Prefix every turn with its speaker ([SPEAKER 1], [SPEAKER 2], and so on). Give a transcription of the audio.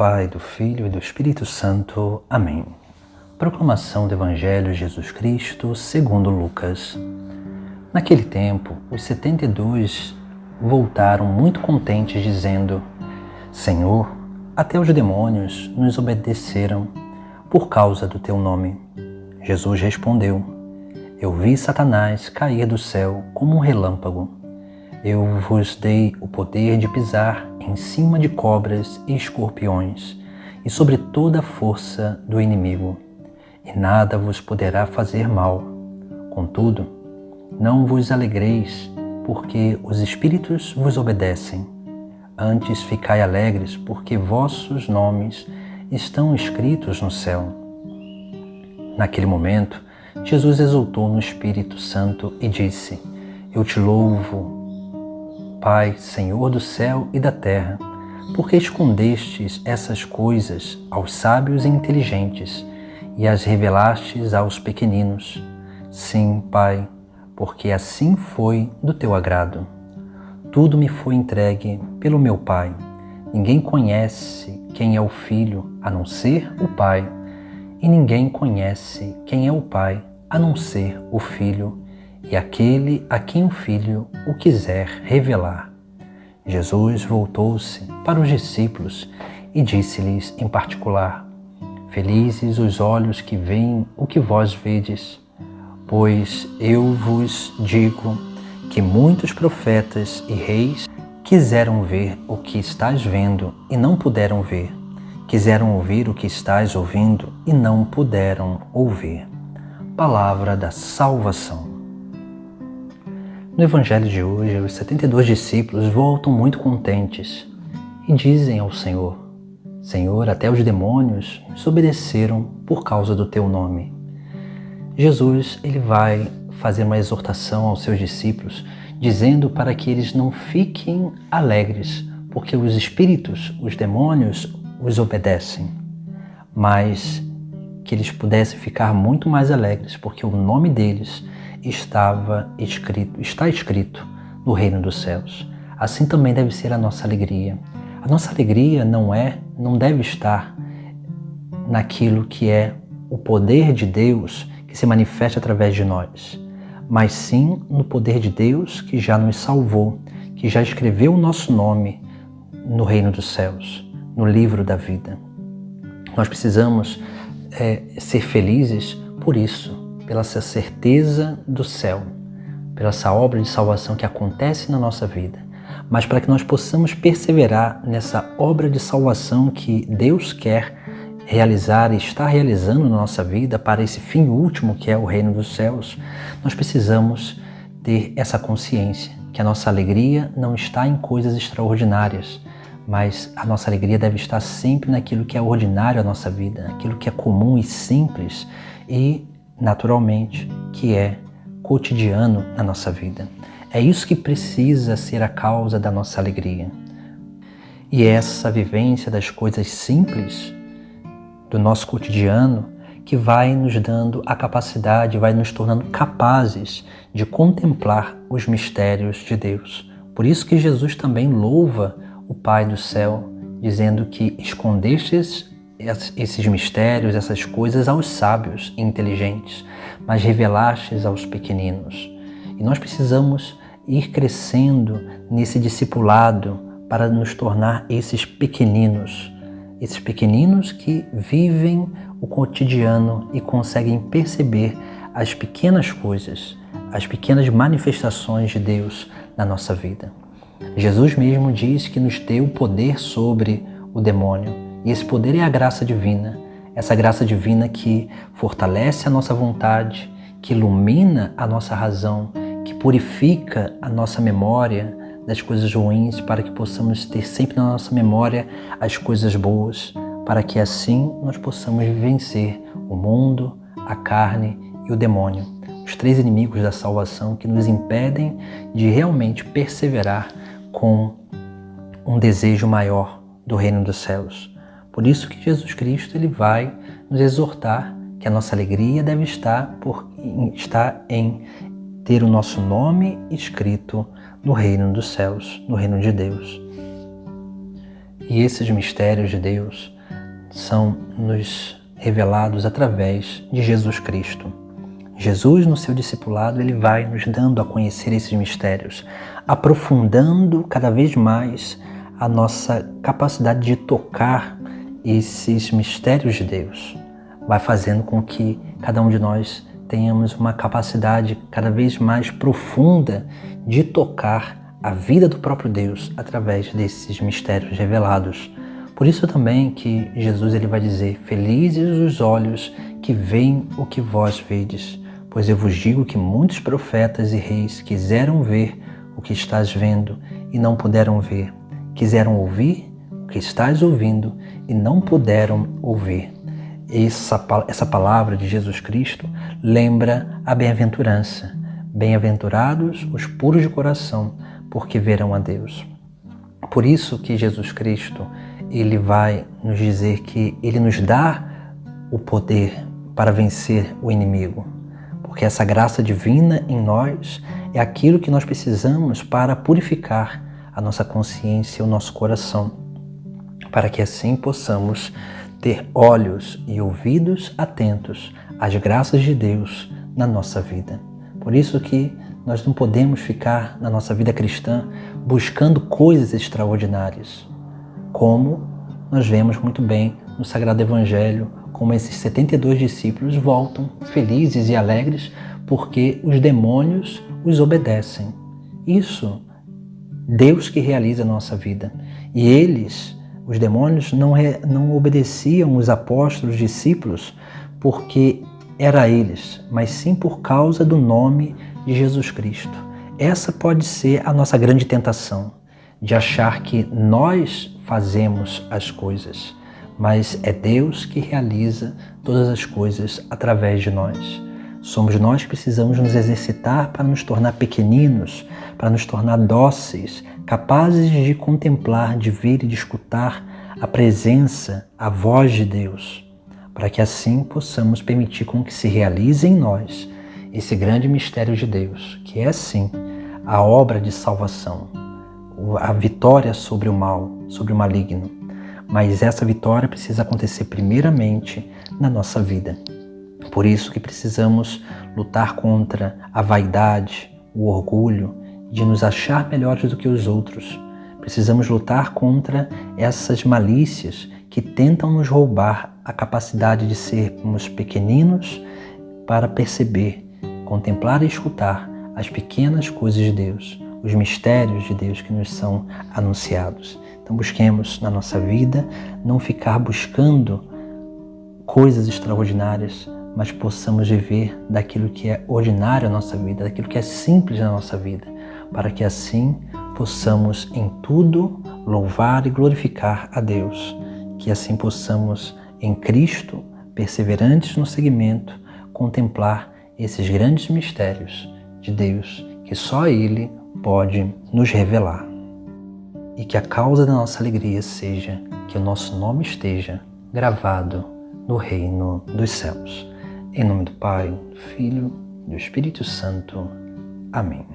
[SPEAKER 1] Pai, do Filho e do Espírito Santo. Amém. Proclamação do Evangelho de Jesus Cristo segundo Lucas. Naquele tempo, os 72 voltaram muito contentes, dizendo: Senhor, até os demônios nos obedeceram por causa do teu nome. Jesus respondeu: Eu vi Satanás cair do céu como um relâmpago. Eu vos dei o poder de pisar em cima de cobras e escorpiões e sobre toda a força do inimigo, e nada vos poderá fazer mal. Contudo, não vos alegreis porque os espíritos vos obedecem. Antes ficai alegres porque vossos nomes estão escritos no céu. Naquele momento, Jesus exultou no Espírito Santo e disse: Eu te louvo, Pai, Senhor do céu e da terra, porque escondestes essas coisas aos sábios e inteligentes e as revelastes aos pequeninos. Sim, Pai, porque assim foi do teu agrado. Tudo me foi entregue pelo meu Pai. Ninguém conhece quem é o Filho a não ser o Pai, e ninguém conhece quem é o Pai a não ser o Filho, e aquele a quem o Filho o quiser revelar. Jesus voltou-se para os discípulos e disse-lhes em particular: Felizes os olhos que veem o que vós vedes, pois eu vos digo que muitos profetas e reis quiseram ver o que estás vendo e não puderam ver, quiseram ouvir o que estás ouvindo e não puderam ouvir. Palavra da salvação. No Evangelho de hoje, os 72 discípulos voltam muito contentes e dizem ao Senhor: Senhor, até os demônios nos obedeceram por causa do teu nome. Jesus ele vai fazer uma exortação aos seus discípulos, dizendo para que eles não fiquem alegres, porque os espíritos, os demônios, os obedecem, mas que eles pudessem ficar muito mais alegres, porque o nome deles está escrito no reino dos céus. Assim também deve ser a nossa alegria. A nossa alegria não deve estar naquilo que é o poder de Deus que se manifesta através de nós, mas sim no poder de Deus que já nos salvou, que já escreveu o nosso nome no reino dos céus, no livro da vida. Nós precisamos ser felizes por isso, pela essa certeza do céu, pela essa obra de salvação que acontece na nossa vida, mas para que nós possamos perseverar nessa obra de salvação que Deus quer realizar e está realizando na nossa vida para esse fim último que é o reino dos céus, nós precisamos ter essa consciência que a nossa alegria não está em coisas extraordinárias, mas a nossa alegria deve estar sempre naquilo que é ordinário à nossa vida, naquilo que é comum e simples e, naturalmente, que é cotidiano na nossa vida. É isso que precisa ser a causa da nossa alegria. E essa vivência das coisas simples do nosso cotidiano que vai nos dando a capacidade, vai nos tornando capazes de contemplar os mistérios de Deus. Por isso que Jesus também louva o Pai do céu, dizendo que escondestes esses mistérios, essas coisas aos sábios e inteligentes, mas revelastes aos pequeninos. E nós precisamos ir crescendo nesse discipulado para nos tornar esses pequeninos que vivem o cotidiano e conseguem perceber as pequenas coisas, as pequenas manifestações de Deus na nossa vida. Jesus mesmo diz que nos deu poder sobre o demônio, e esse poder é a graça divina, essa graça divina que fortalece a nossa vontade, que ilumina a nossa razão, que purifica a nossa memória das coisas ruins, para que possamos ter sempre na nossa memória as coisas boas, para que assim nós possamos vencer o mundo, a carne e o demônio, os três inimigos da salvação que nos impedem de realmente perseverar com um desejo maior do reino dos céus. Por isso que Jesus Cristo ele vai nos exortar que a nossa alegria deve estar em ter o nosso nome escrito no reino dos céus, no reino de Deus. E esses mistérios de Deus são nos revelados através de Jesus Cristo. Jesus, no seu discipulado, ele vai nos dando a conhecer esses mistérios, aprofundando cada vez mais a nossa capacidade de tocar esses mistérios de Deus. Vai fazendo com que cada um de nós tenhamos uma capacidade cada vez mais profunda de tocar a vida do próprio Deus através desses mistérios revelados. Por isso também que Jesus ele vai dizer: felizes os olhos que veem o que vós vedes, pois eu vos digo que muitos profetas e reis quiseram ver o que estás vendo e não puderam ver, quiseram ouvir o que estás ouvindo e não puderam ouvir. Essa palavra de Jesus Cristo lembra a bem-aventurança. Bem-aventurados os puros de coração, porque verão a Deus. Por isso que Jesus Cristo ele vai nos dizer que ele nos dá o poder para vencer o inimigo. Porque essa graça divina em nós é aquilo que nós precisamos para purificar a nossa consciência e o nosso coração, para que assim possamos ter olhos e ouvidos atentos às graças de Deus na nossa vida. Por isso que nós não podemos ficar na nossa vida cristã buscando coisas extraordinárias, como nós vemos muito bem no Sagrado Evangelho, como esses 72 discípulos voltam felizes e alegres porque os demônios os obedecem. Isso, Deus que realiza a nossa vida. E eles, os demônios, não obedeciam os apóstolos, os discípulos, porque era eles, mas sim por causa do nome de Jesus Cristo. Essa pode ser a nossa grande tentação, de achar que nós fazemos as coisas, mas é Deus que realiza todas as coisas através de nós. Somos nós que precisamos nos exercitar para nos tornar pequeninos, para nos tornar dóceis, capazes de contemplar, de ver e de escutar a presença, a voz de Deus, para que assim possamos permitir com que se realize em nós esse grande mistério de Deus, que é sim a obra de salvação, a vitória sobre o mal, sobre o maligno. Mas essa vitória precisa acontecer primeiramente na nossa vida. Por isso que precisamos lutar contra a vaidade, o orgulho, de nos achar melhores do que os outros. Precisamos lutar contra essas malícias que tentam nos roubar a capacidade de sermos pequeninos para perceber, contemplar e escutar as pequenas coisas de Deus, os mistérios de Deus que nos são anunciados. Então busquemos na nossa vida não ficar buscando coisas extraordinárias, mas possamos viver daquilo que é ordinário na nossa vida, daquilo que é simples na nossa vida, para que assim possamos em tudo louvar e glorificar a Deus, que assim possamos em Cristo, perseverantes no seguimento, contemplar esses grandes mistérios de Deus que só Ele pode nos revelar. E que a causa da nossa alegria seja que o nosso nome esteja gravado no reino dos céus. Em nome do Pai, do Filho e do Espírito Santo. Amém.